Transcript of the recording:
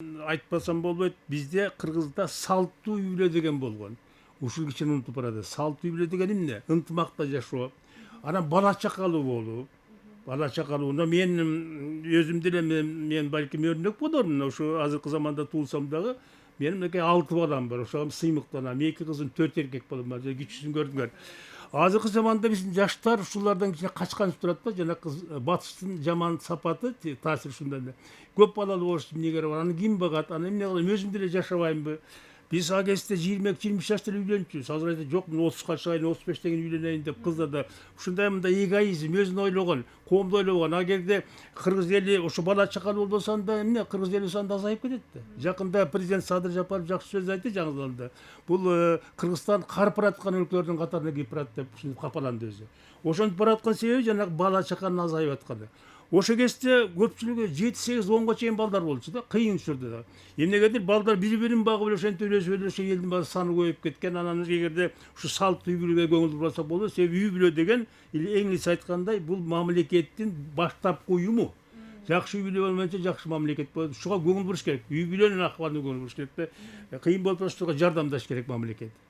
Айтпасам болбойт, бизде Кыргызда салттуу үй бүлө деген болгон. Ушул кичине унутуп барады. Салттуу үй бүлө деген эмне? Ынтымакта жашоо. Анан бала чакалуу болуу. Бала чакалуу. Мен өзүм деле мен балким өрнөк болормун. Мына ушу азыркы заманда туулсам дагы менин мынакей 6 балам бар. Ошого сыймыктанам. 2 кызым, 4 эркек балам бар. Кичүүсүн көрдүңөр. Азыркы заманда биздин жаштар ушулардан кичине качканып турат да, жанакы батыштын жаман сапаты, таасири ушундай эле. Көп балалуу болуш эмне кереги бар? Аны ким багат? Аны эмне кылам? Өзүм деле жашабаймбы? Биз ал кезде 22-23 жашта эле үйлөнчүбүз. Азыр айтат, жок, мен 30га чыгайын, 35 деген үйлөнөйүн деп кыздар да ушундай мындай эгоизм, өзүн ойлогон, коомду ойлобогон. А кезде кыргыз эли ошо бала чакалуу болбосо анда эмне? Кыргыз эли саны азайып кетет да. Жакында президент Садыр Жапаров жакшы сөз айтты жаңы залда. Бул Кыргызстан карып бараткан өлкөлөрдүн катарына кирип барат деп ушинтип капаланды өзү. Ошентип бараткан себеби жанагы бала чаканын азайып атканы. Ошо кезде көпчүлүгү 7-8-10га чейин балдар болчу да, кыйын учурда да. Эмнегедир балдар бири-бирин багып эле ошентип эле өсүп эле ошо элдин баары саны көбөйүп кеткен. Анан эгерде ушу салттуу үй бүлөгө көңүл бурбаса болот. Себеби үй бүлө деген эң эле айткандай бул мамлекеттин баштапкы уюму. Жакшы үй бүлө болмойнчо жакшы мамлекет болот. Ушуга көңүл буруш керек. Үй бүлөнүн акыбалына көңүл буруш керек да. Кыйын болуп турган жардамдаш керек мамлекет.